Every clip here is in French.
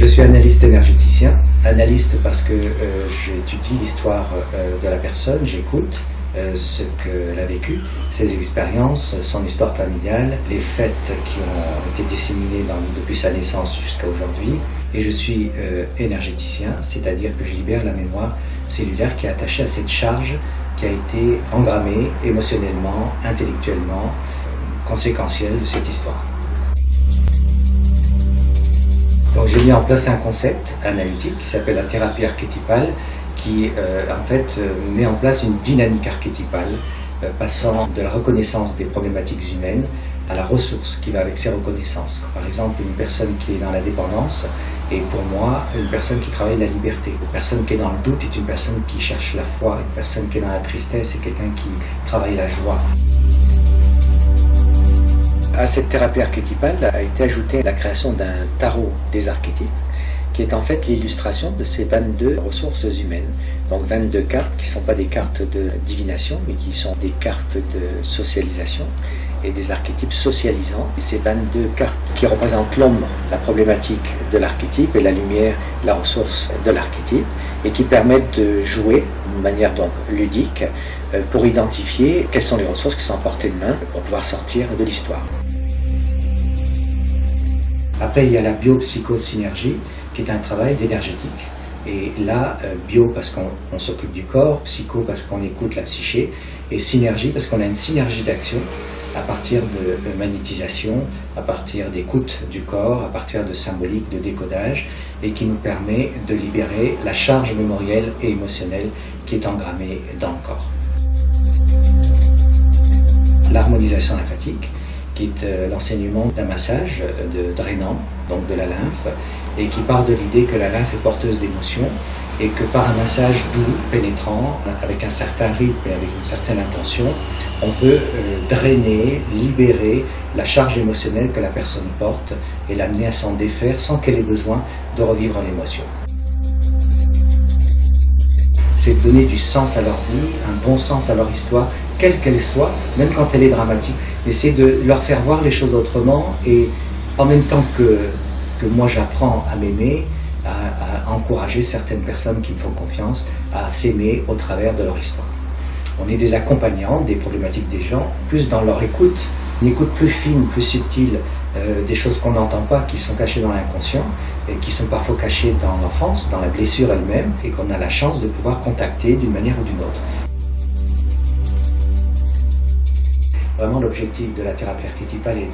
Je suis analyste énergéticien, analyste parce que j'étudie l'histoire de la personne, j'écoute ce qu'elle a vécu, ses expériences, son histoire familiale, les faits qui ont été disséminés depuis sa naissance jusqu'à aujourd'hui. Et je suis énergéticien, c'est-à-dire que je libère la mémoire cellulaire qui est attachée à cette charge qui a été engrammée émotionnellement, intellectuellement, conséquentielle de cette histoire. Donc j'ai mis en place un concept analytique qui s'appelle la thérapie archétypale qui en fait met en place une dynamique archétypale passant de la reconnaissance des problématiques humaines à la ressource qui va avec ces reconnaissances. Par exemple, une personne qui est dans la dépendance est pour moi une personne qui travaille la liberté. Une personne qui est dans le doute est une personne qui cherche la foi. Une personne qui est dans la tristesse est quelqu'un qui travaille la joie. À cette thérapie archétypale a été ajoutée la création d'un tarot des archétypes qui est en fait l'illustration de ces 22 ressources humaines. Donc 22 cartes qui ne sont pas des cartes de divination mais qui sont des cartes de socialisation et des archétypes socialisants. Et ces 22 cartes qui représentent l'ombre, la problématique de l'archétype et la lumière, la ressource de l'archétype et qui permettent de jouer d'une manière donc ludique pour identifier quelles sont les ressources qui sont à portée de main pour pouvoir sortir de l'histoire. Après, il y a la biopsychosynergie qui est un travail d'énergétique. Et là, bio parce qu'on s'occupe du corps, psycho parce qu'on écoute la psyché, et synergie parce qu'on a une synergie d'action à partir de magnétisation, à partir d'écoute du corps, à partir de symbolique, de décodage, et qui nous permet de libérer la charge mémorielle et émotionnelle qui est engrammée dans le corps. L'harmonisation lymphatique, qui est l'enseignement d'un massage drainant, donc de la lymphe, et qui part de l'idée que la lymphe est porteuse d'émotions et que par un massage doux, pénétrant, avec un certain rythme et avec une certaine intention, on peut drainer, libérer la charge émotionnelle que la personne porte et l'amener à s'en défaire sans qu'elle ait besoin de revivre l'émotion. C'est donner du sens à leur vie, un bon sens à leur histoire, quelle qu'elle soit, même quand elle est dramatique. Mais c'est de leur faire voir les choses autrement et en même temps que moi j'apprends à m'aimer, à encourager certaines personnes qui me font confiance à s'aimer au travers de leur histoire. On est des accompagnants des problématiques des gens, plus dans leur écoute, une écoute plus fine, plus subtile, des choses qu'on n'entend pas, qui sont cachées dans l'inconscient, et qui sont parfois cachées dans l'enfance, dans la blessure elle-même, et qu'on a la chance de pouvoir contacter d'une manière ou d'une autre. Vraiment, l'objectif de la thérapie archétypale et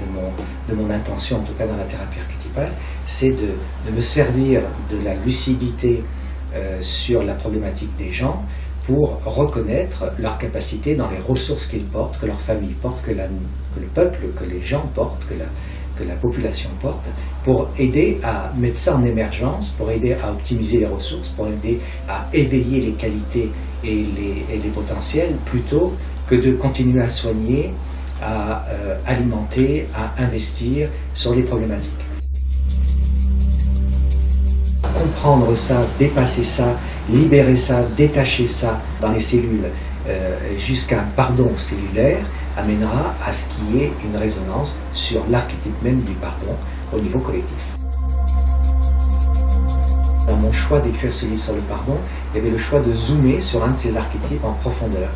de mon intention, en tout cas dans la thérapie archétypale, c'est de me servir de la lucidité sur la problématique des gens pour reconnaître leur capacité dans les ressources qu'ils portent, que leur famille porte, que le peuple, que les gens portent, que la population porte, pour aider à mettre ça en émergence, pour aider à optimiser les ressources, pour aider à éveiller les qualités et les potentiels, plutôt que de continuer à soigner, à alimenter, à investir sur les problématiques. Comprendre ça, dépasser ça, libérer ça, détacher ça dans les cellules jusqu'à un pardon cellulaire amènera à ce qu'il y ait une résonance sur l'archétype même du pardon au niveau collectif. Dans mon choix d'écrire ce livre sur le pardon, il y avait le choix de zoomer sur un de ces archétypes en profondeur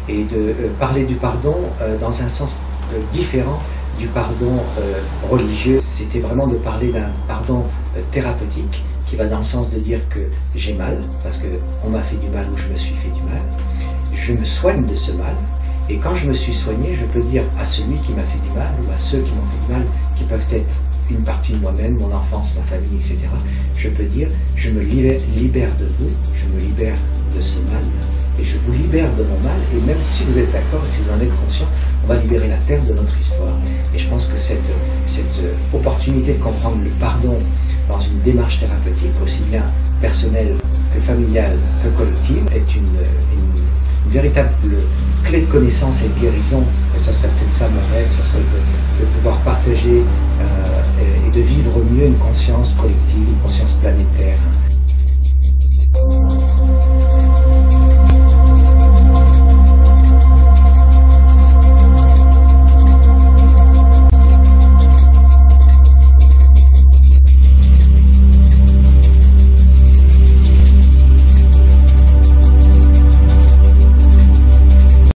et de parler du pardon dans un sens différent du pardon religieux. C'était vraiment de parler d'un pardon thérapeutique qui va dans le sens de dire que j'ai mal, parce qu'on m'a fait du mal ou je me suis fait du mal. Je me soigne de ce mal, et quand je me suis soigné, je peux dire à celui qui m'a fait du mal, ou à ceux qui m'ont fait du mal, qui peuvent être une partie de moi-même, mon enfance, ma famille, etc. Je peux dire, je me libère de vous, je me libère de ce mal, et je vous libère de mon mal, et même si vous êtes d'accord, si vous en êtes conscient, on va libérer la terre de notre histoire. Et je pense que cette opportunité de comprendre le pardon dans une démarche thérapeutique, aussi bien personnelle que familiale que collective, est une véritable clé de connaissance et de guérison. Et ça serait peut-être ça mon rêve, ça serait de pouvoir partager et de vivre mieux une conscience collective, une conscience planétaire.